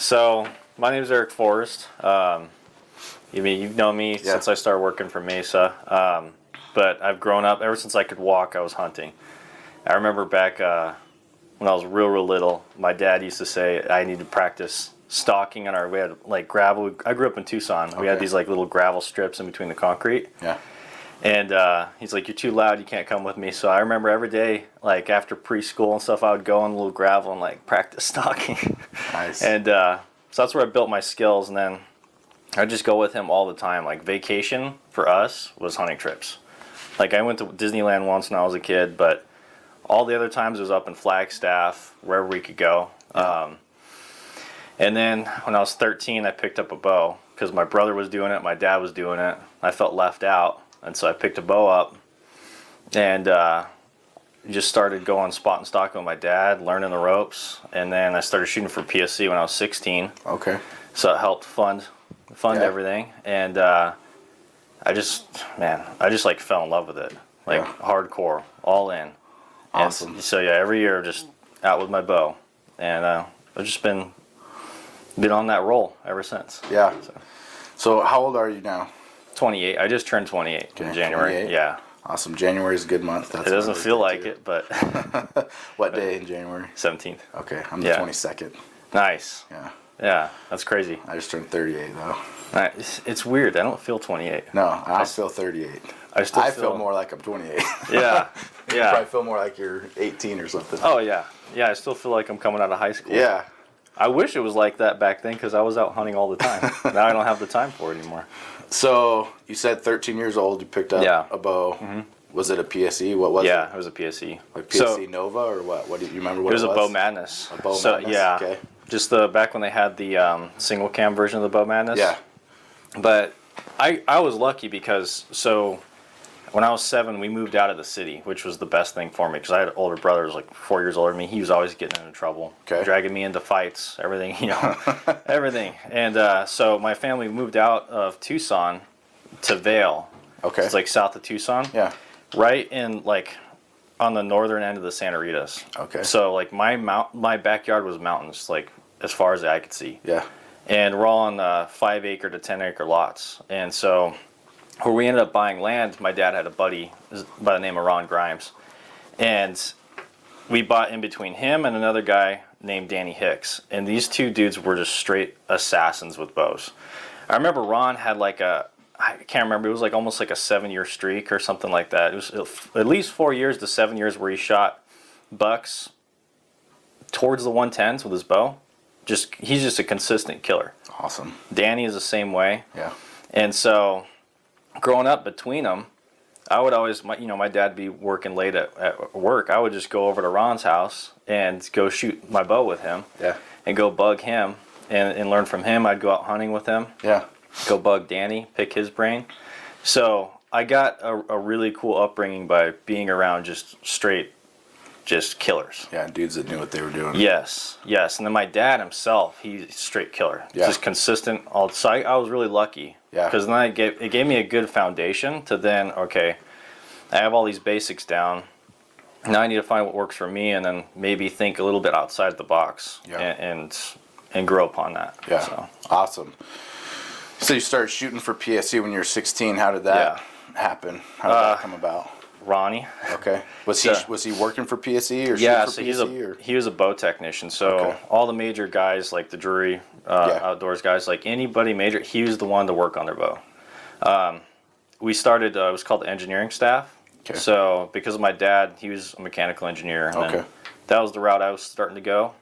So my name is Eric Forrest. You've known me since I started working for Mesa. But I've grown up ever since I could walk. I was hunting. I remember back when I was real little. My dad used to say I need to practice stalking on we had like gravel. I grew up in Tucson. We had these like little gravel strips in between the concrete. Yeah. And he's like, "You're too loud. You can't come with me." So I remember every day, like after preschool and stuff, I would go on the little gravel and like practice stalking. Nice. And so that's where I built my skills. And then I'd just go with him all the time. Like vacation for us was hunting trips. Like I went to Disneyland once when I was a kid, but all the other times it was up in Flagstaff, wherever we could go. And then when I was 13, I picked up a bow because my brother was doing it, my dad was doing it. I felt left out. And so I picked a bow up and just started going spot and stalking with my dad, learning the ropes. And then I started shooting for PSC when I was 16. Okay. So it helped fund everything. And I just like fell in love with it. Like hardcore, all in. Awesome. And so every year just out with my bow. And I've just been on that roll ever since. Yeah. So how old are you now? 28. I just turned 28 in January. 28? Yeah. Awesome. January is a good month. It doesn't feel like it, but What day in January? 17th. Okay, I'm the 22nd. Nice. Yeah. Yeah, that's crazy. I just turned 38 though. It's weird. I don't feel 28. No, I feel 38. I feel more like I'm 28. Yeah. You probably feel more like you're 18 or something. Oh yeah. Yeah, I still feel like I'm coming out of high school. Yeah. I wish it was like that back then because I was out hunting all the time. Now I don't have the time for it anymore. So you said 13 years old. You picked up a bow. Mm-hmm. Was it a PSE? What was it? Yeah, it was a PSE. Like PSE Nova or what? What do you remember? What it was? A Bow Madness. A Bow Madness. Yeah. Okay. Just back when they had the single cam version of the Bow Madness. Yeah. But I was lucky because when I was 7, we moved out of the city, which was the best thing for me because I had an older brother who was like 4 years older than me. He was always getting into trouble, dragging me into fights, everything, everything. And so my family moved out of Tucson to Vail. Okay. It's like south of Tucson. Yeah. Right in like on the northern end of the Santa Ritas. Okay. So like my backyard was mountains, like as far as the eye could see. Yeah. And we're all on 5-acre to 10-acre lots. And so where we ended up buying land, my dad had a buddy by the name of Ron Grimes. And we bought in between him and another guy named Danny Hicks. And these two dudes were just straight assassins with bows. I remember Ron had like I can't remember, it was like almost like a 7-year streak or something like that. It was at least 4 years to 7 years where he shot bucks towards the 110s with his bow. He's just a consistent killer. Awesome. Danny is the same way. Yeah. And so growing up between them, I would always, my dad be working late at work. I would just go over to Ron's house and go shoot my bow with him. Yeah. And go bug him and learn from him. I'd go out hunting with him. Yeah. Go bug Danny, pick his brain. So I got a really cool upbringing by being around just killers. Yeah, dudes that knew what they were doing. Yes. And then my dad himself, he's a straight killer. Yeah. Just consistent. So I was really lucky. Yeah. Because then it gave me a good foundation to then, okay, I have all these basics down. Now I need to find what works for me and then maybe think a little bit outside the box and grow upon that. Yeah. So. Awesome. So you started shooting for PSC when you were 16. How did that happen? How did that come about? Ronnie. Okay. Was he working for PSC or he was a bow technician. So all the major guys like the Drury outdoors guys, like anybody major, he was the one to work on their bow. We started it was called the engineering staff. Okay. So because of my dad, he was a mechanical engineer, and then that was the route I was starting to go.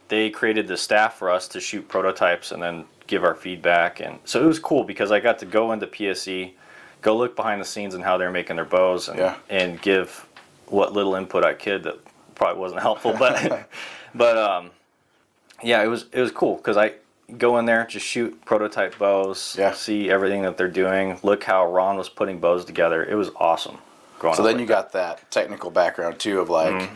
They created the staff for us to shoot prototypes and then give our feedback, and so it was cool because I got to go into PSE, go look behind the scenes and how they're making their bows, and give what little input I could that probably wasn't helpful, but it was cool because I go in there, just shoot prototype bows, see everything that they're doing, look how Ron was putting bows together. It was awesome. So then you got that technical background too of like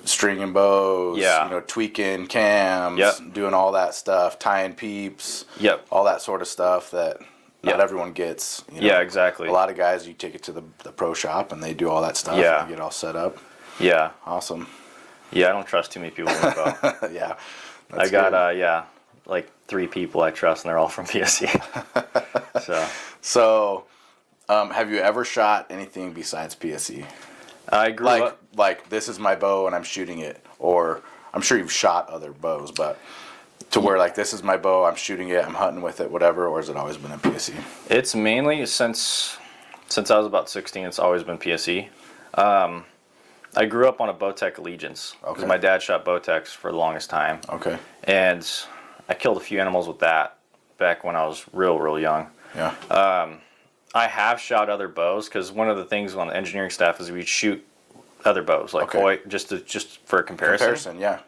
stringing bows, tweaking cams, doing all that stuff, tying peeps, all that sort of stuff that not everyone gets. Yeah, exactly. A lot of guys, you take it to the pro shop and they do all that stuff and get all set up. Yeah. Awesome. Yeah, I don't trust too many people with bow. Yeah. I got like 3 people I trust, and they're all from PSE. So, have you ever shot anything besides PSE? I grew up like this is my bow and I'm shooting it, or I'm sure you've shot other bows, but to where like this is my bow, I'm shooting it, I'm hunting with it, whatever, or has it always been a PSE? It's mainly since I was about 16. It's always been PSE. I grew up on a Bowtech Allegiance because my dad shot Bowtechs for the longest time. Okay. And I killed a few animals with that back when I was real young. Yeah. I have shot other bows because one of the things on the engineering staff is we'd shoot other bows, like Hoyt, just for a comparison. Yeah.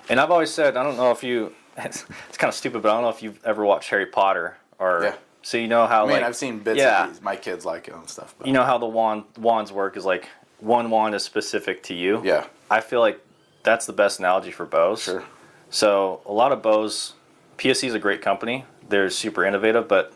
And I've always said, I don't know if you, it's kind of stupid, but I don't know if you've ever watched Harry Potter or, so you know how I've seen bits of these. My kids like it and stuff. But. You know how the wands work is like one wand is specific to you. Yeah. I feel like that's the best analogy for bows. Sure. So a lot of bows, PSE is a great company. They're super innovative, but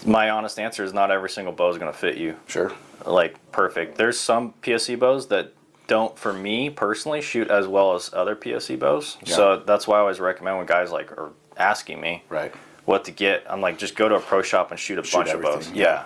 my honest answer is not every single bow is going to fit you. Sure. Like perfect. There's some PSE bows that don't, for me personally, shoot as well as other PSE bows. Yeah. So that's why I always recommend when guys like are asking me what to get, I'm like, just go to a pro shop and shoot a bunch of bows. Yeah.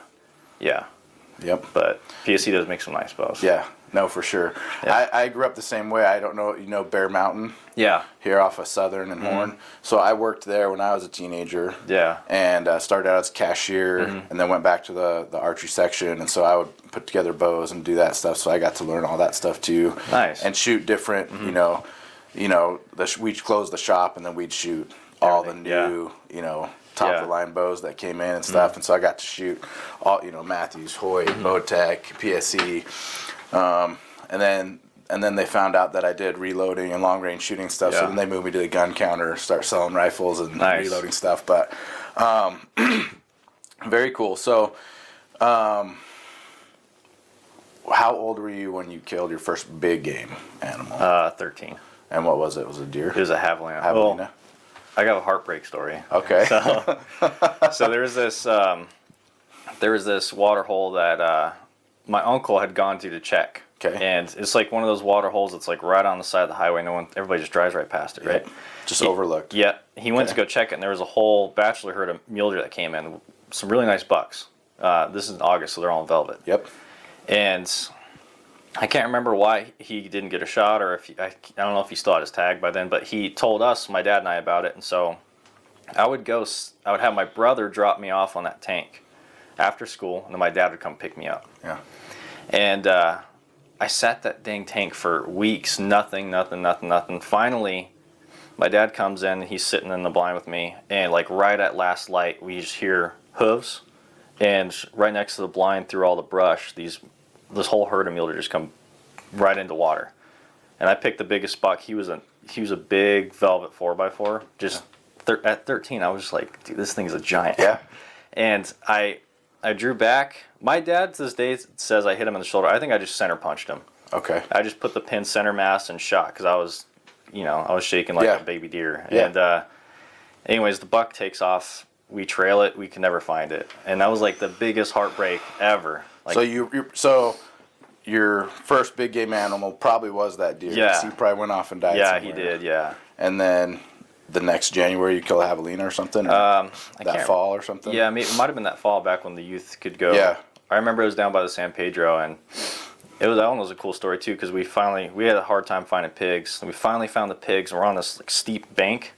Yep. But PSE does make some nice bows. Yeah. No, for sure. Yeah. I grew up the same way. I don't know, you know Bear Mountain? Yeah. Here off of Southern and Horn. So I worked there when I was a teenager. Yeah. And started out as cashier and then went back to the archery section. And so I would put together bows and do that stuff. So I got to learn all that stuff too. Nice. And shoot different, we'd close the shop and then we'd shoot all the new, top of the line bows that came in and stuff. And so I got to shoot all, Matthews, Hoyt, Bowtech, PSE. And then they found out that I did reloading and long range shooting stuff. So then they moved me to the gun counter, start selling rifles and reloading stuff. But very cool. So how old were you when you killed your first big game animal? 13. And what was it? Was it a deer? It was a javelina. Javelina? I got a heartbreak story. Okay. So there was this water hole that my uncle had gone to check. Okay. And it's like one of those water holes that's like right on the side of the highway. Everybody just drives right past it, right? Just overlooked. Yeah. He went to go check it, and there was a whole bachelor herd of mule deer that came in. Some really nice bucks. This is in August, so they're all in velvet. Yep. And I can't remember why he didn't get a shot, or if I don't know if he still had his tag by then, but he told us, my dad and I, about it. And so I would have my brother drop me off on that tank after school, and then my dad would come pick me up. Yeah. And I sat that dang tank for weeks, nothing. Finally, my dad comes in, and he's sitting in the blind with me, and like right at last light, we just hear hooves, and right next to the blind, through all the brush, this whole herd of mule deer just come right into water. And I picked the biggest buck. He was a big velvet 4x4. At 13, I was just like, dude, this thing's a giant. Yeah. And I drew back. My dad to this day says I hit him in the shoulder. I think I just center punched him. Okay. I just put the pin center mass and shot because I was shaking like a baby deer. Yeah. And anyways, the buck takes off. We trail it. We can never find it. And that was like the biggest heartbreak ever. Like, so your first big game animal probably was that deer. Yeah. So he probably went off and died somewhere. He did, yeah. And then the next January you kill a javelina or something? That fall or something? Yeah, it might have been that fall back when the youth could go. Yeah. I remember it was down by the San Pedro, and that one was a cool story too, because we had a hard time finding pigs. And we finally found the pigs. We're on this steep bank,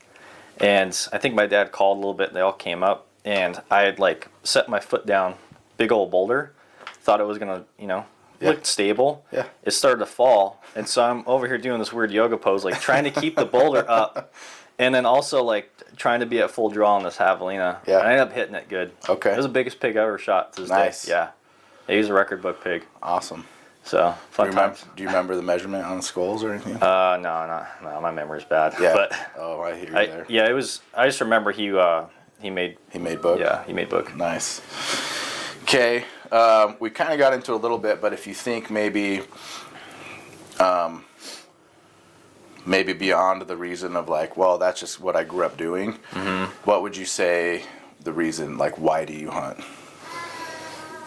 and I think my dad called a little bit, and they all came up, and I had set my foot down, big old boulder, thought it was gonna, looked stable. Yeah. It started to fall, and so I'm over here doing this weird yoga pose, trying to keep the boulder up, and then also trying to be at full draw on this javelina. Yeah. And I ended up hitting it good. Okay. It was the biggest pig I ever shot to this Nice. day. Yeah. He was a record book pig. Awesome. So fun times. Do you remember the measurement on the skulls or anything? No, my memory's bad. Yeah. But I hear you there. Yeah, it was. I just remember he made. He made book. Yeah, he made book. Nice. Okay, we kind of got into it a little bit, but if you think maybe beyond the reason of that's just what I grew up doing, what would you say the reason, why do you hunt?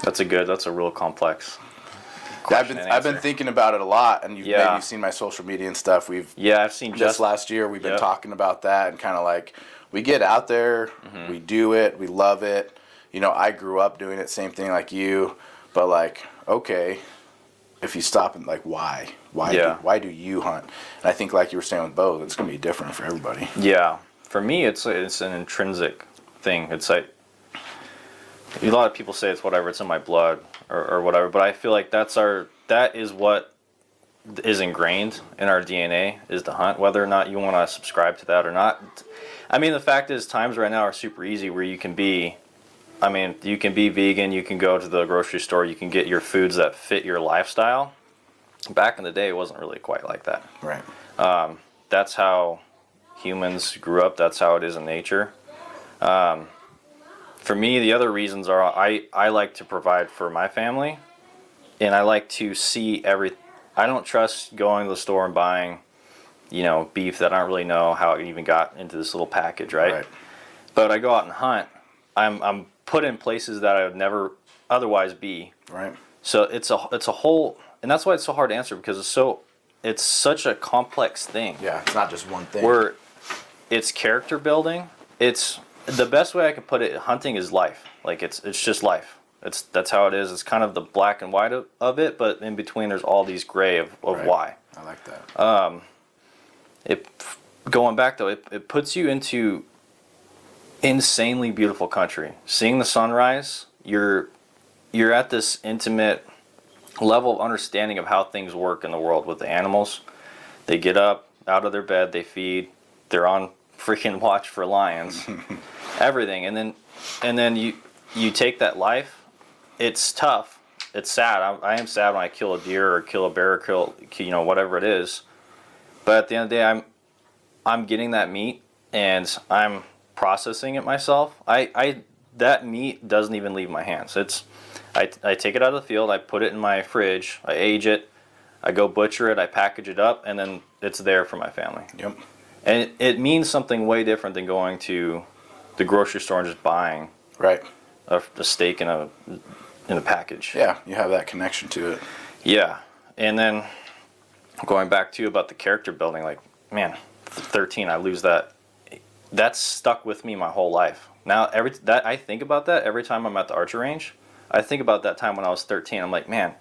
That's a real complex question. I've been thinking about it a lot, and you've maybe seen my social media and stuff. I've seen just last year we've been talking about that, and kind of like we get out there, we do it, we love it. You know, I grew up doing it, same thing like you, but like, okay, if you stop and like, why do you hunt? And I think like you were saying with bows, it's gonna be different for everybody. Yeah, for me, it's an intrinsic thing. It's like a lot of people say it's whatever, it's in my blood or whatever, but I feel like that is what is ingrained in our DNA, is to hunt, whether or not you want to subscribe to that or not. I mean, the fact is, times right now are super easy where you can be vegan, you can go to the grocery store, you can get your foods that fit your lifestyle. Back in the day, it wasn't really quite like that. Right. That's how humans grew up. That's how it is in nature. For me, the other reasons are I like to provide for my family, and I like to see I don't trust going to the store and buying, beef that I don't really know how it even got into this little package, right? But I go out and hunt. I'm put in places that I would never otherwise be. Right. So it's a whole, and that's why it's so hard to answer, because it's such a complex thing. Yeah, it's not just one thing. Where it's character building. It's the best way I can put it. Hunting is life. Like it's just life. That's how it is. It's kind of the black and white of it, but in between there's all these gray of why. I like that. Going back though, it puts you into insanely beautiful country. Seeing the sunrise, you're at this intimate level of understanding of how things work in the world with the animals. They get up out of their bed, they feed, they're on freaking watch for lions, everything, and then you take that life. It's tough. It's sad. I am sad when I kill a deer or kill a bear or kill whatever it is. But at the end of the day, I'm getting that meat and I'm processing it myself. That meat doesn't even leave my hands. I take it out of the field, I put it in my fridge, I age it, I go butcher it, I package it up, and then it's there for my family. Yep. And it means something way different than going to the grocery store and just buying a steak in a package. Yeah, you have that connection to it. Yeah, and then going back to about the character building, like, man, 13, I lose that. That's stuck with me my whole life. Now, I think about that every time I'm at the archery range. I think about that time when I was 13. I'm like, man,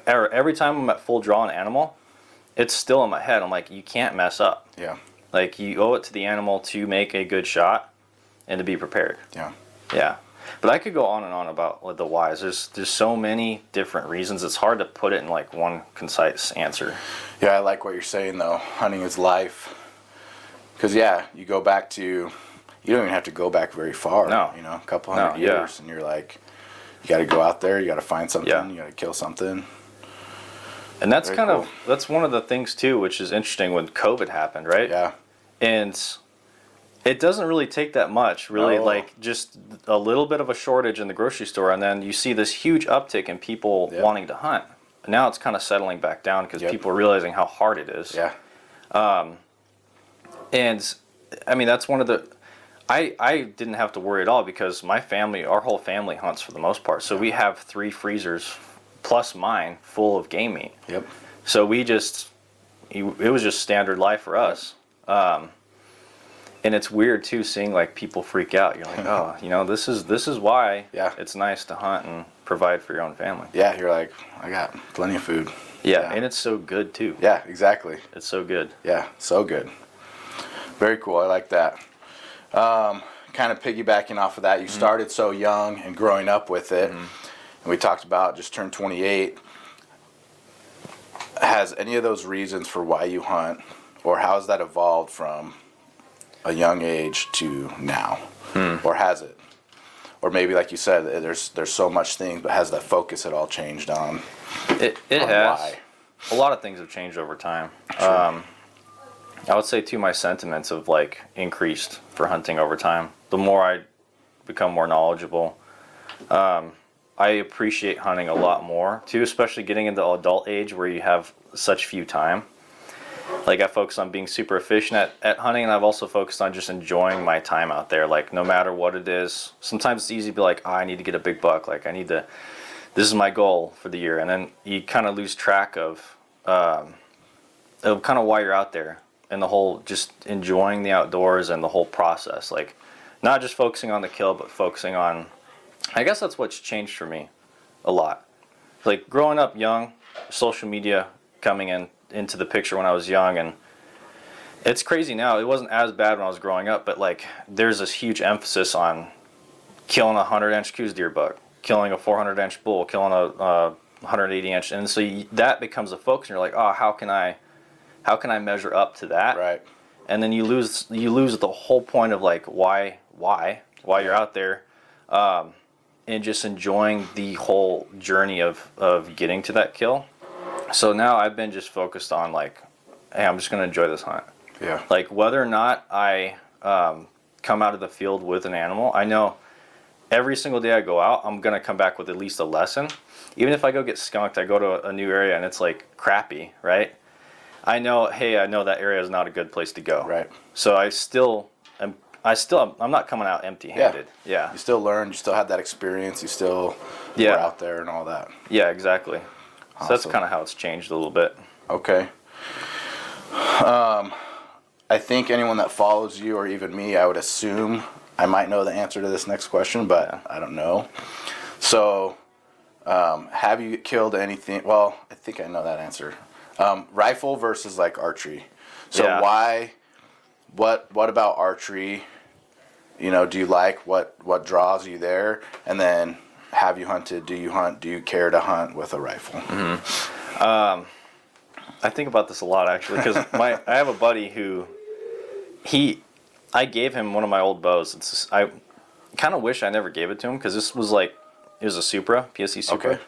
every time I'm at full draw an animal, it's still in my head. I'm like, you can't mess up. Yeah. Like, you owe it to the animal to make a good shot and to be prepared. Yeah. Yeah. But I could go on and on about the whys. There's so many different reasons. It's hard to put it in like one concise answer. Yeah, I like what you're saying though. Hunting is life. Because you go back to, you don't even have to go back very far. No. A couple hundred years, and you're like, you got to go out there, you got to find something, you got to kill something. And that's that's one of the things too, which is interesting when COVID happened, right? Yeah. And it doesn't really take that much, really, like just a little bit of a shortage in the grocery store, and then you see this huge uptick in people wanting to hunt. Now it's kind of settling back down because people are realizing how hard it is. Yeah. And I mean, that's one of the, I didn't have to worry at all because our whole family hunts for the most part. So we have 3 freezers plus mine full of game meat. Yep. So it was just standard life for us. And it's weird too, seeing like people freak out. You're like, oh, this is why it's nice to hunt and provide for your own family. Yeah, you're like, I got plenty of food. Yeah, and it's so good too. Yeah, exactly. It's so good. Yeah, so good. Very cool. I like that. Kind of piggybacking off of that, you started so young and growing up with it, and we talked about just turned 28. Has any of those reasons for why you hunt, or how has that evolved from a young age to now, or has it? Or maybe, like you said, there's so much things, but has that focus at all changed on? It has. Why? A lot of things have changed over time. I would say too, my sentiments have like increased for hunting over time. The more I become more knowledgeable, I appreciate hunting a lot more too, especially getting into adult age where you have such few time. Like, I focus on being super efficient at hunting, and I've also focused on just enjoying my time out there. Like, no matter what it is, sometimes it's easy to be like, I need to get a big buck. Like, I need to this is my goal for the year. And then you kind of lose track of kind of why you're out there and the whole just enjoying the outdoors and the whole process. Like not just focusing on the kill, but focusing on, I guess that's what's changed for me a lot. Like growing up young, social media coming into the picture when I was young, and it's crazy now. It wasn't as bad when I was growing up, but like there's this huge emphasis on killing a 100-inch coos deer buck, killing a 400-inch bull, killing a 180-inch, and so that becomes a focus. And you're like, oh, how can I measure up to that? Right. And then you lose the whole point of like why you're out there, and just enjoying the whole journey of getting to that kill. So now I've been just focused on like, hey, I'm just gonna enjoy this hunt. Yeah. Like whether or not I come out of the field with an animal, I know every single day I go out, I'm gonna come back with at least a lesson. Even if I go get skunked, I go to a new area and it's like crappy, right? I know, hey, I know that area is not a good place to go. Right. So I'm not coming out empty-handed. Yeah. You still learned. You still had that experience. You still were out there and all that. Yeah, exactly. Awesome. So that's kind of how it's changed a little bit. Okay. I think anyone that follows you, or even me, I would assume I might know the answer to this next question, but I don't know. So, have you killed anything? Well, I think I know that answer. Rifle versus like archery. So why? What about archery? You know, do you like what draws you there? And then, have you hunted? Do you hunt? Do you care to hunt with a rifle? Mm-hmm. I think about this a lot actually, because I have a buddy who I gave him one of my old bows. I kind of wish I never gave it to him, because this was like, it was a Supra, PSE Supra. Okay.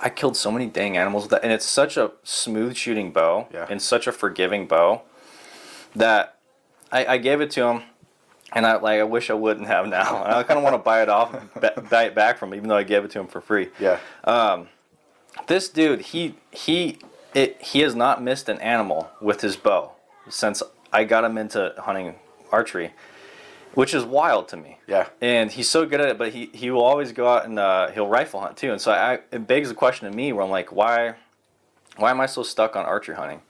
I killed so many dang animals with that, and it's such a smooth shooting bow and such a forgiving bow that I gave it to him, and I wish I wouldn't have now. I kind of want to buy it back from him, even though I gave it to him for free. Yeah. This dude, he has not missed an animal with his bow since I got him into hunting archery, which is wild to me. Yeah. And he's so good at it, but he will always go out and he'll rifle hunt too. And so it begs the question to me where I'm like, why am I so stuck on archery hunting?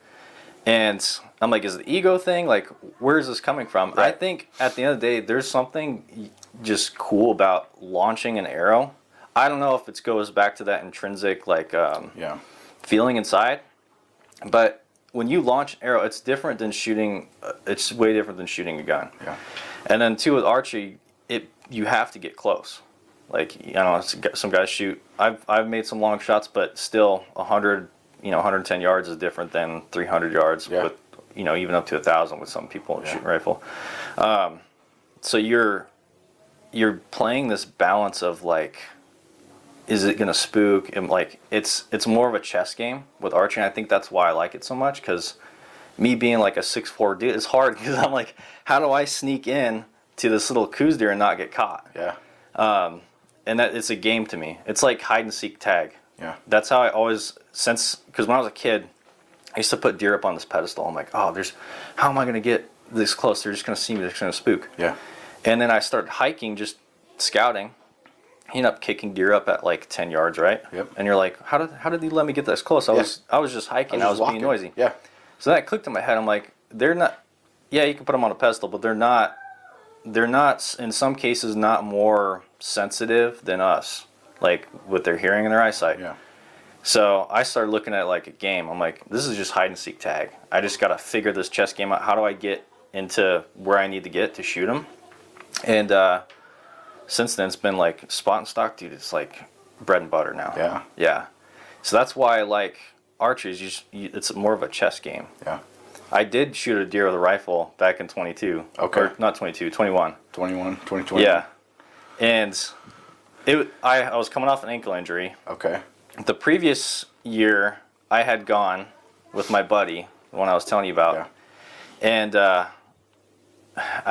And I'm like, is it the ego thing? Like, where is this coming from? Right. I think at the end of the day, there's something just cool about launching an arrow. I don't know if it goes back to that intrinsic like feeling inside, but when you launch an arrow, it's different than shooting. It's way different than shooting a gun. Yeah. And then too with archery, you have to get close. Like, you know, some guys shoot. I've made some long shots, but still 110 yards is different than 300 yards with, even up to 1,000 with some people shooting rifle. So you're playing this balance of like, is it gonna spook? And like, it's more of a chess game with archery. And I think that's why I like it so much, because me being like a 6'4" dude, it's hard, because I'm like, how do I sneak in to this little coos deer and not get caught? Yeah. And that it's a game to me. It's like hide and seek tag. Yeah. That's how I always, because when I was a kid, I used to put deer up on this pedestal. I'm like, oh, how am I gonna get this close? They're just gonna see me. They're just gonna spook. Yeah. And then I started hiking, just scouting. He ended up kicking deer up at like 10 yards, right? Yep. And you're like, how did he let me get this close? I was just hiking. I was being noisy. Yeah. So that clicked in my head. I'm like, they're not. Yeah, you can put them on a pedestal, but they're not. They're not, in some cases, not more sensitive than us, like with their hearing and their eyesight. Yeah. So I started looking at it like a game. I'm like, this is just hide and seek tag. I just got to figure this chess game out. How do I get into where I need to get to shoot them? And since then, it's been like spot and stock, dude. It's like bread and butter now. Yeah. Yeah. So that's why I like archery. It's more of a chess game. Yeah. I did shoot a deer with a rifle back in 22. Okay. Or not 22, 21. 2020. Yeah. And I was coming off an ankle injury. Okay. The previous year, I had gone with my buddy, the one I was telling you about. Yeah. And I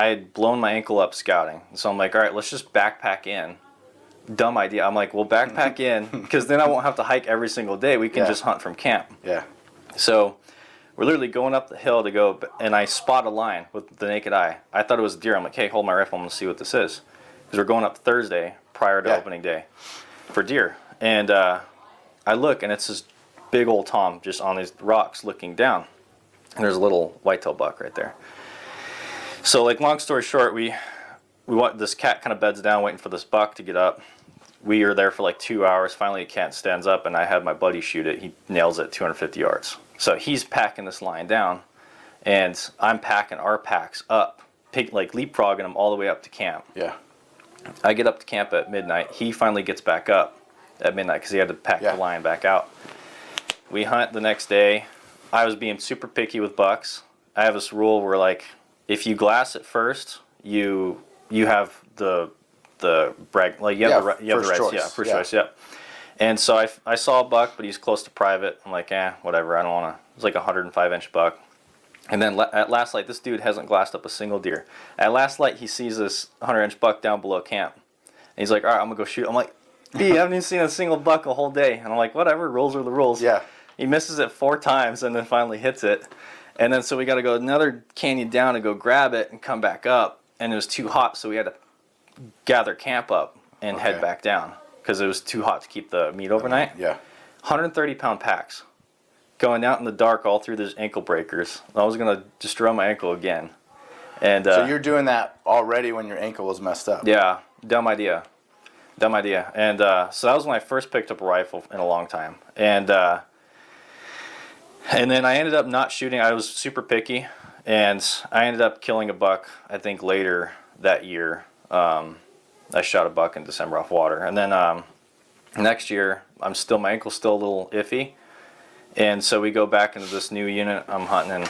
had blown my ankle up scouting. So I'm like, all right, let's just backpack in. Dumb idea. I'm like, well, backpack in, because then I won't have to hike every single day. We can just hunt from camp. Yeah. So we're literally going up the hill to go, and I spot a line with the naked eye. I thought it was a deer. I'm like, hey, hold my rifle. I'm going to see what this is. Because we're going up Thursday prior to opening day for deer. And I look, and it's this big old tom just on these rocks looking down. And there's a little whitetail buck right there. So, like, long story short, we want this cat kind of beds down waiting for this buck to get up. We are there for like 2 hours. Finally, the cat stands up, and I had my buddy shoot it. He nails it 250 yards. So he's packing this line down, and I'm packing our packs up, like leapfrogging them all the way up to camp. Yeah. I get up to camp at midnight. He finally gets back up at midnight because he had to pack the line back out. We hunt the next day. I was being super picky with bucks. I have this rule where, like, if you glass it first, you have the brag, like, you have the rights, first choice, yeah. And so I saw a buck, but he's close to private. I'm like, whatever, I don't want to. It's like a 105-inch buck. And then at last light, this dude hasn't glassed up a single deer. At last light, he sees this 100-inch buck down below camp. And he's like, all right, I'm going to go shoot. I'm like, I haven't even seen a single buck a whole day. And I'm like, whatever, rules are the rules. Yeah. He misses it 4 times and then finally hits it. And then so we got to go another canyon down and go grab it and come back up. And it was too hot, so we had to gather camp up and head back down because it was too hot to keep the meat overnight. Yeah. 130-pound packs going out in the dark all through those ankle breakers. I was going to destroy my ankle again. And so you're doing that already when your ankle was messed up. Yeah, dumb idea. And so that was when I first picked up a rifle in a long time. And then I ended up not shooting. I was super picky, and I ended up killing a buck, I think, later that year. I shot a buck in December off water. And then next year, my ankle's still a little iffy. And so we go back into this new unit I'm hunting, and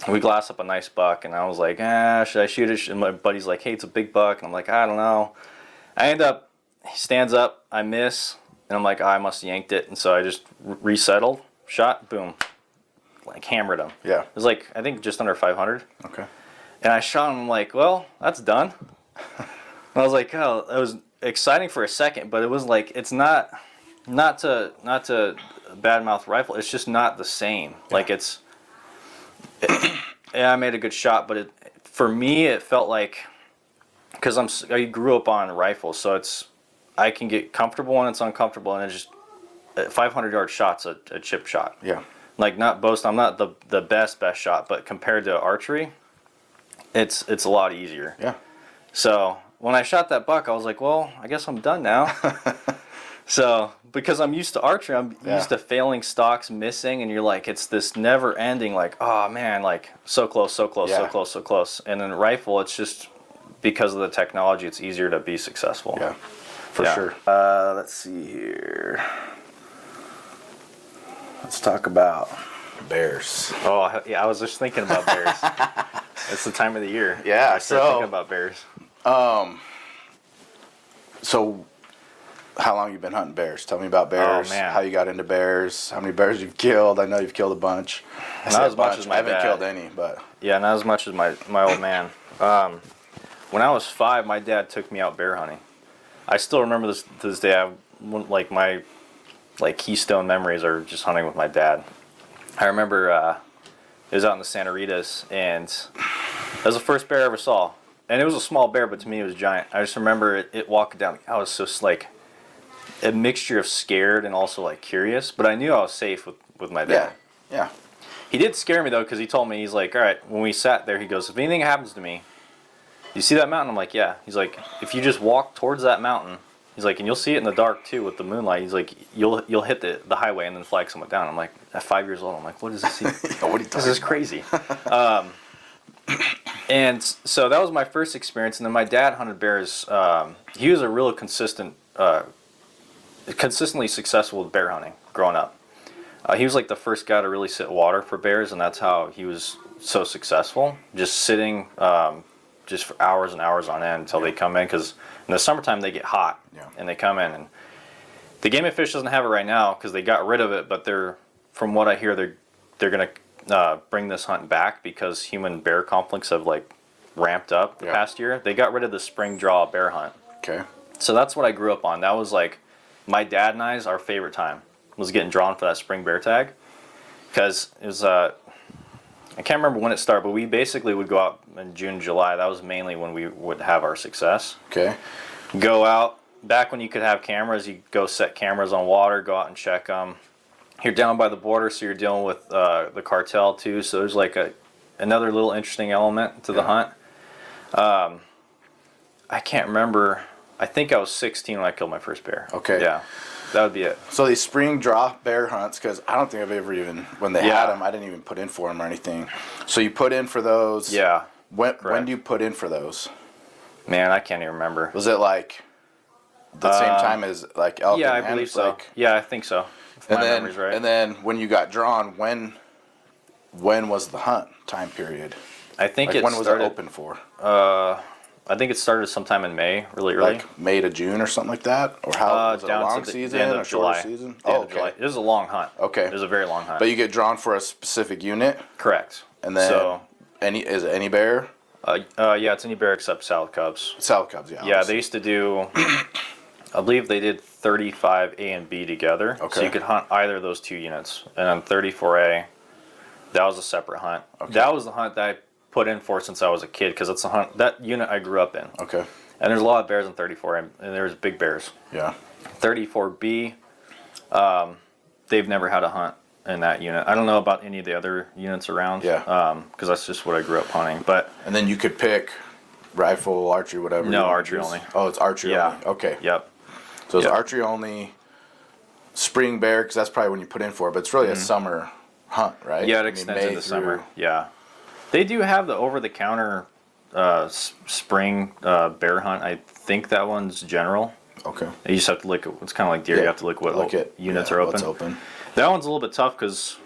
we glass up a nice buck. And I was like, should I shoot it? And my buddy's like, hey, it's a big buck. And I'm like, I don't know. I end up, he stands up, I miss, and I'm like, I must have yanked it. And so I just resettled, shot, boom, like hammered him. Yeah. It was like, I think just under 500. Okay. And I shot him, I'm like, well, that's done. And I was like, oh, it was exciting for a second, but it was like, it's not to badmouth rifle. It's just not the same. Yeah. Like I made a good shot, but for me, it felt like, because I grew up on rifles, so I can get comfortable when it's uncomfortable, and it's just 500-yard shot's a chip shot. Yeah. Like, not boast, I'm not the best shot, but compared to archery, it's a lot easier. Yeah. So when I shot that buck, I was like, well, I guess I'm done now. So, because I'm used to archery, I'm used to failing stocks, missing, and you're like, it's this never-ending, like, oh, man, like, so close, so close, so close, so close. And then rifle, it's just, because of the technology, it's easier to be successful. Yeah, for sure. Let's see here. Let's talk about bears. Oh, yeah, I was just thinking about bears. It's the time of the year. Yeah, I started thinking about bears. So, how long you been hunting bears? Tell me about bears. Oh, man. How you got into bears? How many bears you've killed? I know you've killed a bunch. Not as much as my dad. I haven't killed any, but yeah, not as much as my old man. When I was 5, my dad took me out bear hunting. I still remember this to this day. My keystone memories are just hunting with my dad. I remember it was out in the Santa Ritas, and it was the first bear I ever saw. And it was a small bear, but to me it was giant. I just remember it walking down. I was just like a mixture of scared and also like curious, but I knew I was safe with my dad. Yeah. He did scare me though, because he told me, he's like, all right, when we sat there, he goes, if anything happens to me, you see that mountain? I'm like, yeah. He's like, if you just walk towards that mountain, he's like, and you'll see it in the dark too with the moonlight. He's like, you'll hit the highway and then flag someone down. I'm like, at 5 years old, I'm like, what is this? This is crazy. And so that was my first experience. And then my dad hunted bears. He was a real consistently successful with bear hunting growing up. He was like the first guy to really sit water for bears, and that's how he was so successful. Just sitting just for hours and hours on end until they come in, because in the summertime they get hot and they come in. And the Game and Fish doesn't have it right now because they got rid of it, but from what I hear, they're going to bring this hunt back because human bear conflicts have like ramped up the past year. They got rid of the spring draw bear hunt. Okay. So that's what I grew up on. That was like my dad and I's our favorite time, was getting drawn for that spring bear tag, because it was I can't remember when it started, but we basically would go out in June, July. That was mainly when we would have our success. Okay. Go out, back when you could have cameras, you go set cameras on water, go out and check them. You're down by the border, so you're dealing with the cartel too. So there's like another little interesting element to the hunt. I can't remember. I think I was 16 when I killed my first bear. Okay. Yeah, that would be it. So these spring draw bear hunts, because I don't think I've ever even, when they had them, I didn't even put in for them or anything. So you put in for those. Yeah. When do you put in for those? Man, I can't even remember. Was it like the same time as like elk? Yeah, and I believe so. Yeah, I think so. If my memory's right. And then when you got drawn, when was the hunt time period? I think like when was it open for? I think it started sometime in May, really early. Like May to June or something like that? Or how was it a long season? End of or July. Season? Oh, okay. It was a long hunt. Okay. It was a very long hunt. But you get drawn for a specific unit? Correct. And then is it any bear? Yeah, it's any bear except salad cubs. Salad cubs, yeah. Yeah, they used to do, I believe they did 35 A and B together. Okay. So you could hunt either of those two units. And on 34A, that was a separate hunt. Okay. That was the hunt that I put in for since I was a kid, because it's a hunt, that unit I grew up in. Okay. And there's a lot of bears in 34A, and there's big bears. Yeah. 34B, they've never had a hunt in that unit. I don't know about any of the other units around. Yeah. Because that's just what I grew up hunting. But and then you could pick rifle, archery, whatever. No, archery only. Oh, it's archery only. Okay. Yep. So it's archery only, spring bear, because that's probably when you put in for it, but it's really a summer hunt, right? Yeah, it extends into summer. Yeah. They do have the over-the-counter spring bear hunt. I think that one's general. Okay. You just have to look at, it's kind of like deer, you have to look at units are open. What's open. That one's a little bit tough because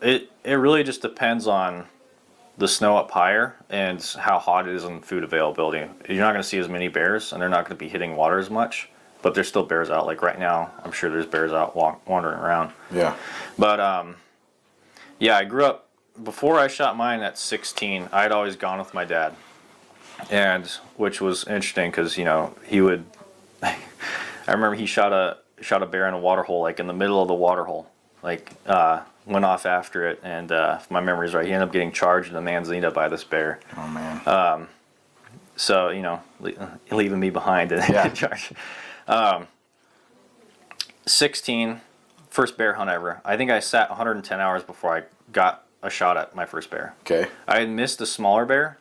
it really just depends on the snow up higher and how hot it is and food availability. You're not going to see as many bears, and they're not going to be hitting water as much, but there's still bears out. Like right now, I'm sure there's bears out wandering around. Yeah. But yeah, I grew up, before I shot mine at 16, I'd always gone with my dad, and which was interesting because, you know, he would I remember he shot a bear in a water hole, like in the middle of the water hole, like went off after it, and if my memory's right, he ended up getting charged in a manzanita by this bear. Oh man. So, you know, leaving me behind in charge. 16, first bear hunt ever. I think I sat 110 hours before I got a shot at my first bear. Okay. I had missed a smaller bear,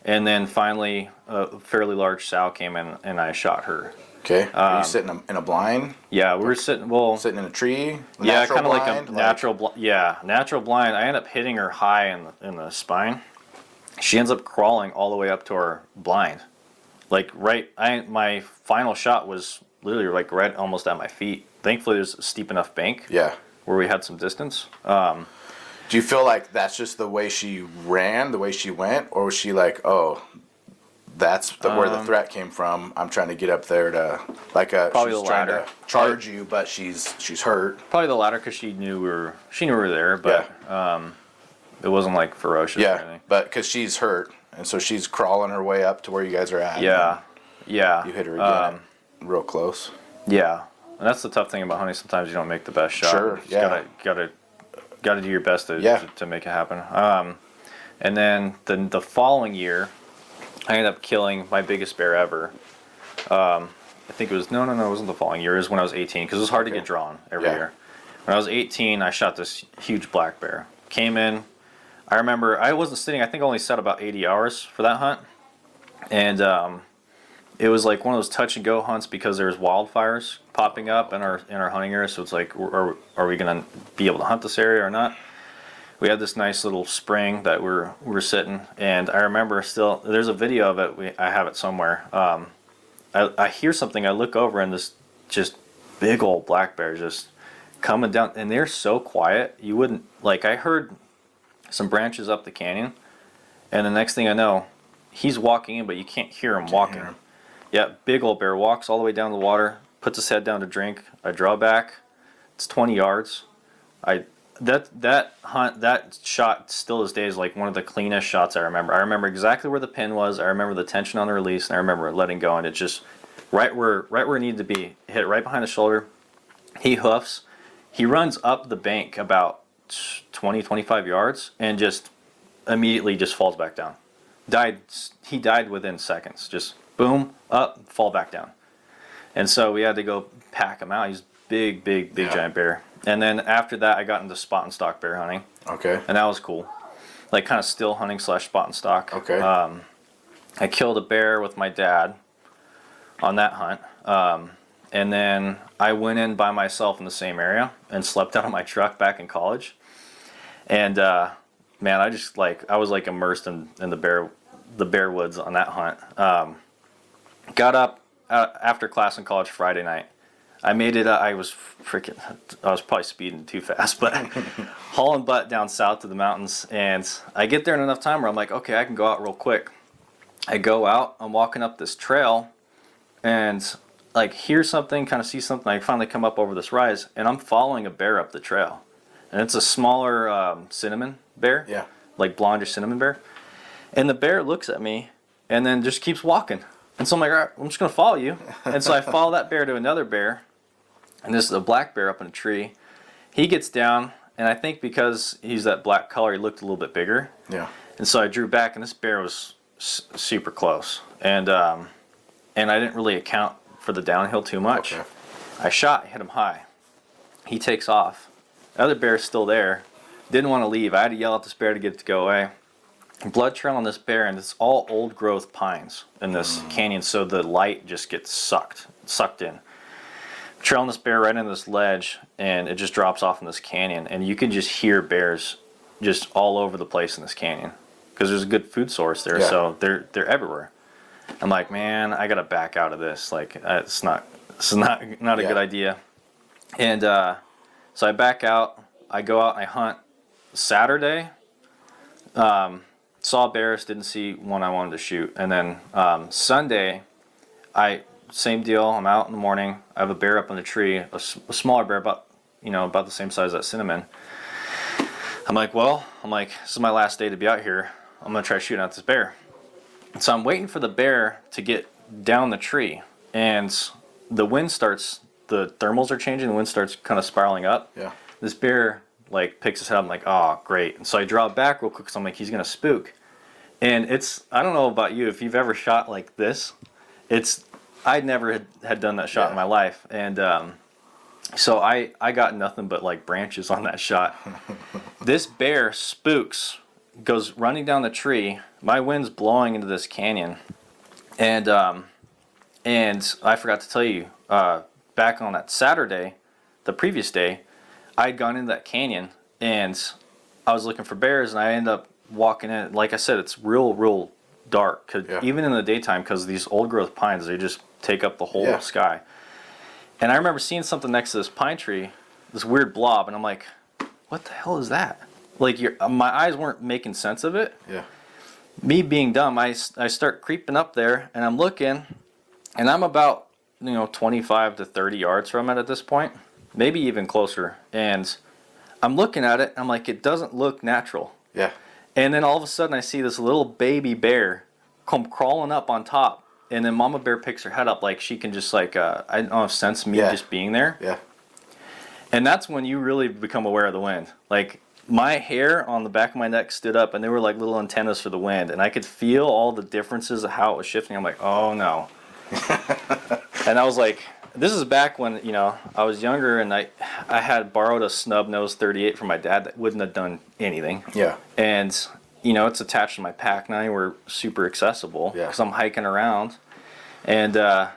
and then finally a fairly large sow came in, and I shot her. Okay. Are you sitting in a blind? Yeah, we were sitting. Sitting in a tree. Yeah, kind of like a natural. Natural blind. I end up hitting her high in the spine. She ends up crawling all the way up to her blind, like my final shot was literally like right almost at my feet. Thankfully, there's a steep enough bank. Yeah. Where we had some distance. Do you feel like that's just the way she ran, the way she went, or was she like, oh, that's where the threat came from? I'm trying to get up there to probably she's the trying latter. to charge you, but she's hurt. Probably the latter because she knew we were there, but it wasn't like ferocious or anything. But because she's hurt, and so she's crawling her way up to where you guys are at. Yeah. You hit her again, real close. Yeah, and that's the tough thing about hunting. Sometimes you don't make the best shot. Sure. You gotta do your best to make it happen. And then the following year, I ended up killing my biggest bear ever. I think it was it wasn't the following year. It was when I was 18 because it was hard to get drawn every year. When I was 18, I shot this huge black bear. Came in. I remember I wasn't sitting. I think I only sat about 80 hours for that hunt, and it was like one of those touch and go hunts because there's wildfires popping up in our hunting area. So it's like, are we gonna be able to hunt this area or not? We had this nice little spring that we're sitting, and I remember still. There's a video of it. I have it somewhere. I hear something. I look over, and this just big old black bear just coming down, and they're so quiet. You wouldn't like. I heard some branches up the canyon, and the next thing I know, he's walking in, but you can't hear him walking. Yeah, big old bear walks all the way down the water, puts his head down to drink. I draw back. It's 20 yards. That shot still this day is like one of the cleanest shots I remember. I remember exactly where the pin was. I remember the tension on the release, and I remember it letting go, and it just right where it needed to be. Hit right behind the shoulder. He hoofs. He runs up the bank about 20, 25 yards and just immediately just falls back down. He died within seconds. Just boom, up, fall back down. And so we had to go pack him out. He's big giant bear. And then after that, I got into spot and stalk bear hunting. Okay. And that was cool. Like kind of still hunting / spot and stalk. Okay. I killed a bear with my dad on that hunt. And then I went in by myself in the same area and slept out of my truck back in college. And man, I was like immersed in the bear woods on that hunt. Got up after class in college Friday night. I made it. I was probably speeding too fast, but hauling butt down south to the mountains. And I get there in enough time where I'm like, okay, I can go out real quick. I go out. I'm walking up this trail, and like hear something, kind of see something. I finally come up over this rise, and I'm following a bear up the trail, and it's a smaller cinnamon bear. Yeah. Like blonde or cinnamon bear. And the bear looks at me, and then just keeps walking. And so I'm like, all right, I'm just gonna follow you. And so I follow that bear to another bear. And this is a black bear up in a tree. He gets down, and I think because he's that black color, he looked a little bit bigger. Yeah. And so I drew back, and this bear was super close. And I didn't really account for the downhill too much. Okay. I hit him high. He takes off. The other bear's still there. Didn't want to leave. I had to yell at this bear to get it to go away. Blood trail on this bear, and it's all old growth pines in this canyon, so the light just gets sucked in. Trailing this bear right into this ledge, and it just drops off in this canyon, and you can just hear bears just all over the place in this canyon because there's a good food source there. Yeah. So they're everywhere. I'm like, man, I gotta back out of this. Like, it's not a good idea. And so I back out. I go out and I hunt Saturday. Saw bears, didn't see one I wanted to shoot, and then Sunday, same deal. I'm out in the morning. I have a bear up in the tree, a smaller bear, about the same size as that cinnamon. I'm like, this is my last day to be out here. I'm gonna try shooting at this bear. And so I'm waiting for the bear to get down the tree, and the thermals are changing. The wind starts kind of spiraling up. Yeah. This bear like picks his head up. I'm like, oh great. And so I draw back real quick because I'm like, he's gonna spook. And I don't know about you, if you've ever shot like this, I'd never had done that shot in my life. And so I got nothing but like branches on that shot. This bear spooks, goes running down the tree. My wind's blowing into this canyon. And I forgot to tell you, back on that Saturday, the previous day, I'd gone into that canyon and I was looking for bears, and I ended up walking in. Like I said, it's real dark, even in the daytime, because these old growth pines, they just take up the whole sky. And I remember seeing something next to this pine tree, this weird blob, and I'm like, what the hell is that? Like, my eyes weren't making sense of it. Yeah. Me being dumb, I start creeping up there, and I'm looking, and I'm about 25 to 30 yards from it at this point, maybe even closer. And I'm looking at it, and I'm like, it doesn't look natural. Yeah. And then all of a sudden, I see this little baby bear come crawling up on top, and then Mama Bear picks her head up like she can just I don't know, sense me just being there. Yeah. And that's when you really become aware of the wind. Like, my hair on the back of my neck stood up, and they were like little antennas for the wind, and I could feel all the differences of how it was shifting. I'm like, oh no. And I was like, this is back when I was younger, and I had borrowed a snub nose 38 from my dad that wouldn't have done anything. Yeah. And it's attached to my pack now. We're super accessible because I'm hiking around, and I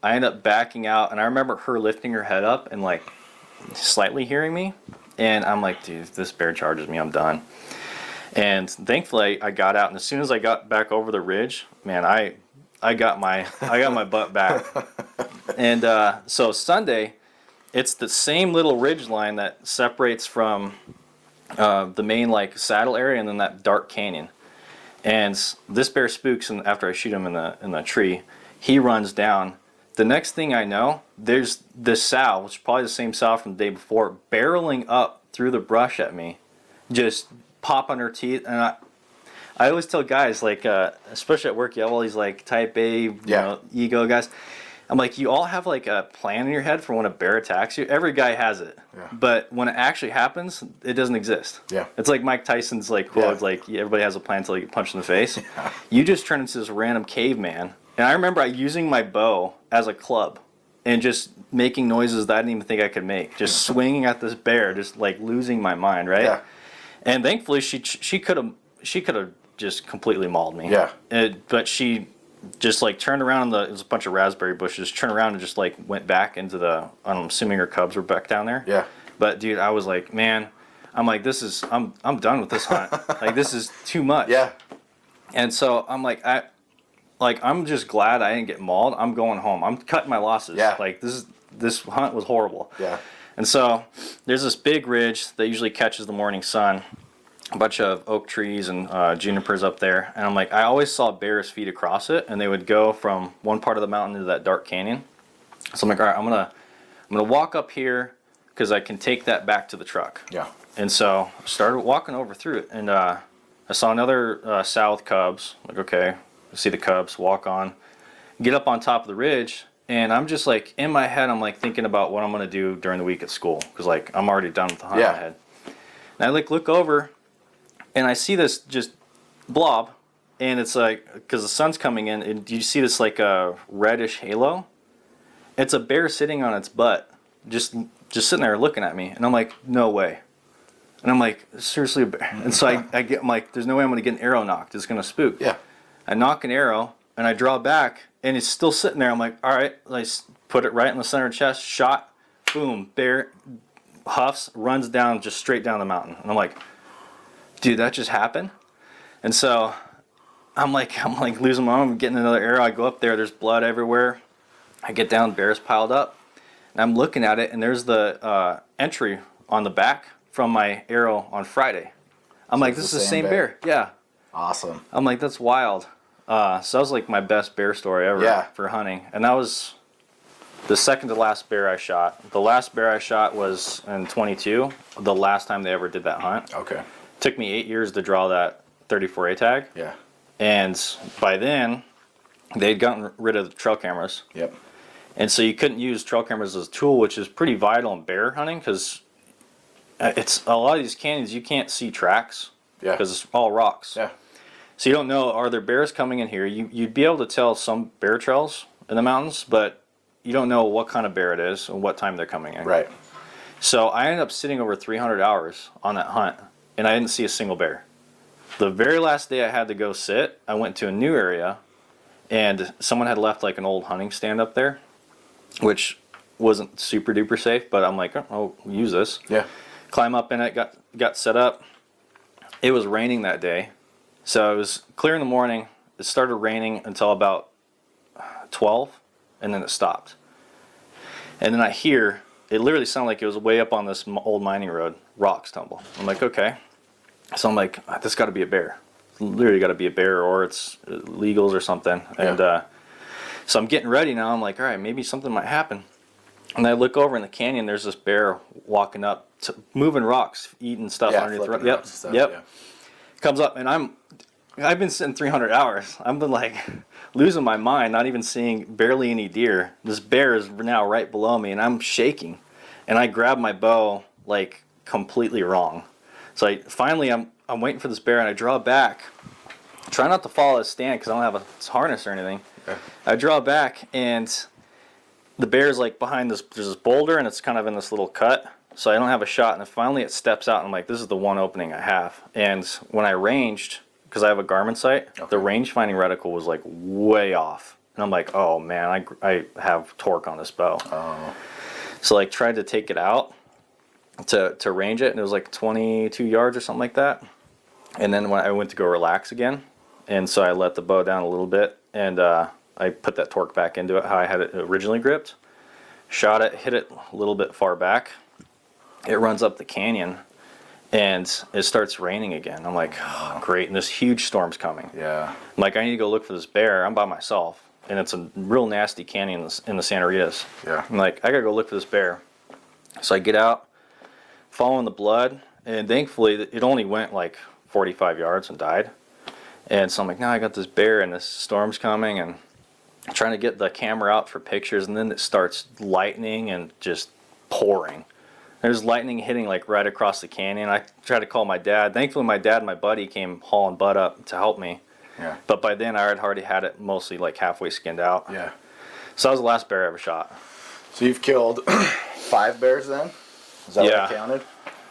end up backing out, and I remember her lifting her head up and like slightly hearing me, and I'm like, dude, if this bear charges me, I'm done. And thankfully I got out, and as soon as I got back over the ridge, man, I got my butt back. And so Sunday, it's the same little ridge line that separates from the main like saddle area and then that dark canyon. And this bear spooks, and after I shoot him in the tree, he runs down. The next thing I know, there's this sow, which is probably the same sow from the day before, barreling up through the brush at me, just popping her teeth. And I always tell guys, like, especially at work, you have all these like type A, you know, ego guys. I'm like, you all have like a plan in your head for when a bear attacks you. Every guy has it, but when it actually happens, it doesn't exist. Yeah, it's like Mike Tyson's like quote, like everybody has a plan until you get punched in the face. You just turn into this random caveman. And I remember using my bow as a club, and just making noises that I didn't even think I could make. Just swinging at this bear, just like losing my mind, right? Yeah. And thankfully, she could have just completely mauled me. Yeah. But she just like turned around. There's a bunch of raspberry bushes. Turned around and just like went back into the. I'm assuming her cubs were back down there. Yeah. But dude, I was like, man, I'm like, I'm done with this hunt. Like, this is too much. Yeah. And so I'm like, I'm just glad I didn't get mauled. I'm going home. I'm cutting my losses. Yeah. Like, this hunt was horrible. Yeah. And so there's this big ridge that usually catches the morning sun. A bunch of oak trees and junipers up there. And I'm like, I always saw bears feed across it, and they would go from one part of the mountain into that dark canyon. So I'm like, all right, I'm gonna walk up here because I can take that back to the truck. Yeah. And so I started walking over through it, and I saw another sow with cubs. Like, okay, I see the cubs, walk on, get up on top of the ridge, and I'm just like, in my head, I'm like thinking about what I'm going to do during the week at school, because like I'm already done with the hunt in my head. And I like look over, and I see this just blob, and it's like, because the sun's coming in, and you see this like a reddish halo. It's a bear sitting on its butt, just sitting there looking at me, and I'm like, no way. And I'm like, seriously, a bear? And so I'm like, there's no way I'm going to get an arrow knocked. It's going to spook. Yeah. I knock an arrow, and I draw back, and it's still sitting there. I'm like, all right. I put it right in the center of the chest, shot, boom, bear huffs, runs down, just straight down the mountain. And I'm like, dude, that just happened? And so I'm like losing my mind. I'm getting another arrow. I go up there. There's blood everywhere. I get down, bear's piled up. And I'm looking at it, and there's the entry on the back from my arrow on Friday. I'm like, this is the same bear. Yeah. Awesome. I'm like, that's wild. So that was like my best bear story ever for hunting. And that was the second to last bear I shot. The last bear I shot was in 22, the last time they ever did that hunt. Okay. Took me 8 years to draw that 34A tag. Yeah. And by then, they'd gotten rid of the trail cameras. Yep. And so you couldn't use trail cameras as a tool, which is pretty vital in bear hunting, because it's a lot of these canyons you can't see tracks. Yeah. Because it's all rocks. Yeah. So you don't know, are there bears coming in here? You'd be able to tell some bear trails in the mountains, but you don't know what kind of bear it is and what time they're coming in. Right. So I ended up sitting over 300 hours on that hunt, and I didn't see a single bear. The very last day I had to go sit, I went to a new area, and someone had left like an old hunting stand up there, which wasn't super duper safe, but I'm like, oh, I'll use this. Yeah. Climb up in it, got set up. It was raining that day, so it was clear in the morning. It started raining until about 12, and then it stopped. And then I hear, it literally sounded like it was way up on this old mining road, rocks tumble. I'm like, okay. So I'm like, this got to be a bear. It's literally got to be a bear, or it's legals or something. And so I'm getting ready now. I'm like, all right, maybe something might happen. And I look over in the canyon. There's this bear walking up, moving rocks, eating stuff underneath the rock. Yep, stuff, yep. Yeah. Comes up, and I've been sitting 300 hours. I've been like losing my mind, not even seeing barely any deer. This bear is now right below me, and I'm shaking. And I grab my bow like completely wrong. So I'm waiting for this bear, and I draw back. Try not to follow his stand because I don't have a harness or anything. Okay. I draw back, and the bear's like behind there's this boulder, and it's kind of in this little cut. So I don't have a shot, and then finally it steps out, and I'm like, this is the one opening I have. And when I ranged, because I have a Garmin sight, the range finding reticle was like way off. And I'm like, oh man, I have torque on this bow. Oh. So like tried to take it out to range it, and it was like 22 yards or something like that. And then when I went to go relax again, and so I let the bow down a little bit, and I put that torque back into it how I had it originally gripped. Shot it, hit it a little bit far back. It runs up the canyon, and it starts raining again. I'm like, oh, great, and this huge storm's coming. Yeah. I'm like, I need to go look for this bear. I'm by myself, and it's a real nasty canyon in the Santa Ritas. Yeah. I'm like, I gotta go look for this bear. So I get out, following the blood, and thankfully it only went like 45 yards and died. And so I'm like, now I got this bear, and this storm's coming, and I'm trying to get the camera out for pictures, and then it starts lightning and just pouring. There's lightning hitting like right across the canyon. I tried to call my dad. Thankfully, my dad and my buddy came hauling butt up to help me. Yeah. But by then, I had already had it mostly like halfway skinned out. Yeah. So that was the last bear I ever shot. So you've killed 5 bears then? Is that what I counted?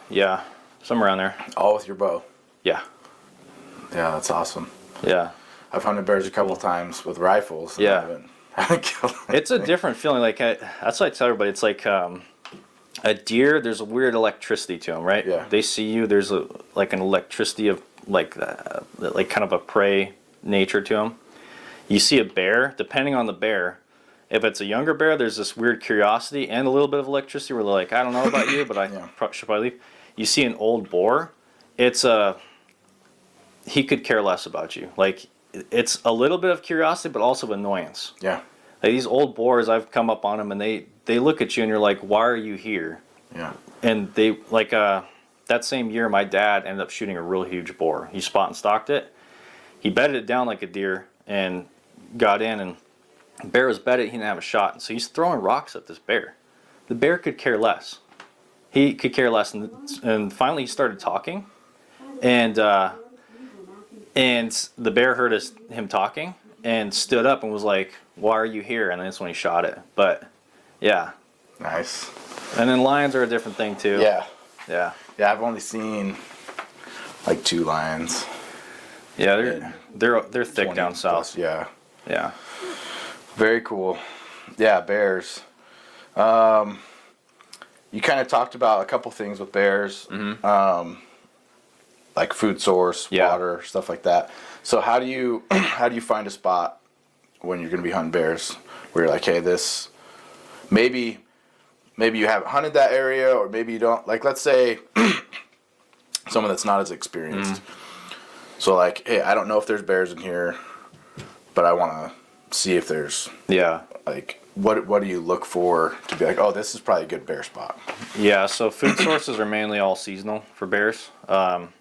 Yeah, somewhere around there. All with your bow? Yeah. Yeah, that's awesome. Yeah. I've hunted bears a couple times with rifles. And I haven't killed them. It's a different feeling. Like that's what I tell everybody. It's like a deer. There's a weird electricity to them, right? Yeah. They see you. There's an electricity of like kind of a prey nature to them. You see a bear. Depending on the bear, if it's a younger bear, there's this weird curiosity and a little bit of electricity where they're like, I don't know about you, but I should probably leave. You see an old boar. It's he could care less about you. Like, it's a little bit of curiosity, but also annoyance. Yeah. Like these old boars, I've come up on them, and they look at you, and you're like, why are you here? Yeah. And they, like, that same year, my dad ended up shooting a real huge boar. He spot and stalked it. He bedded it down like a deer and got in, and the bear was bedded. He didn't have a shot. And so he's throwing rocks at this bear. The bear could care less. He could care less. And finally he started talking. And the bear heard him talking and stood up and was like, why are you here? And that's when he shot it. But, yeah. Nice. And then lions are a different thing, too. Yeah. Yeah. Yeah, I've only seen, like, 2 lions. Yeah, they're thick down south. Plus, yeah. Yeah. Very cool. Yeah, bears. You kind of talked about a couple things with bears. Mm-hmm. Like food source, water, stuff like that. So how do you find a spot when you're going to be hunting bears where you're like, hey, this maybe you haven't hunted that area, or maybe you don't, like, let's say someone that's not as experienced. So like, hey, I don't know if there's bears in here, but I want to see if there's like, what do you look for to be like, oh, this is probably a good bear spot? Yeah, so food sources are mainly all seasonal for bears.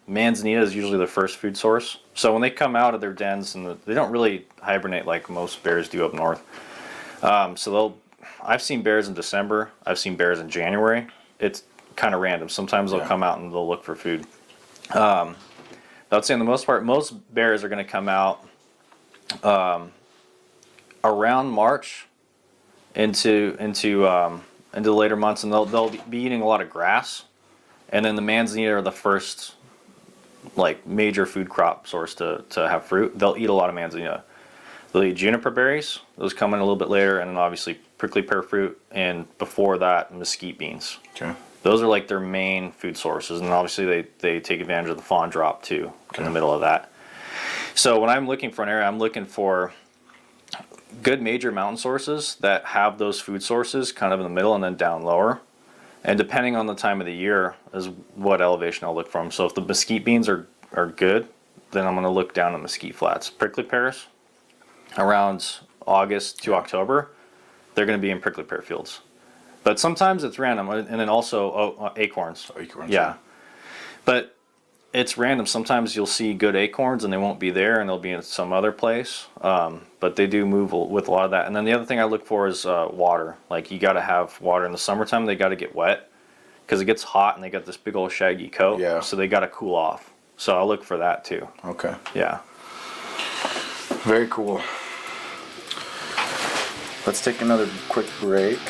Manzanita is usually their first food source. So when they come out of their dens, and they don't really hibernate like most bears do up north. I've seen bears in December. I've seen bears in January. It's kind of random. Sometimes they'll come out and they'll look for food. I'd say, in the most part, most bears are going to come out around March into the later months, and they'll be eating a lot of grass. And then the manzanita are the first, like, major food crop source to have fruit. They'll eat a lot of manzanita. They'll eat juniper berries. Those come in a little bit later, and then obviously prickly pear fruit, and before that, mesquite beans. Okay. Those are like their main food sources, and obviously they take advantage of the fawn drop too in the middle of that. So when I'm looking for an area, I'm looking for good major mountain sources that have those food sources kind of in the middle and then down lower. And depending on the time of the year is what elevation I'll look from. So if the mesquite beans are good, then I'm going to look down at mesquite flats. Prickly pears, around August to October, they're going to be in prickly pear fields. But sometimes it's random, and then also acorns. Acorns. Yeah. But it's random. Sometimes you'll see good acorns and they won't be there, and they'll be in some other place. But they do move with a lot of that. And then the other thing I look for is water. Like, you got to have water in the summertime. They got to get wet because it gets hot and they got this big old shaggy coat. Yeah. So they got to cool off. So I look for that too. Okay. Yeah. Very cool. Let's take another quick break.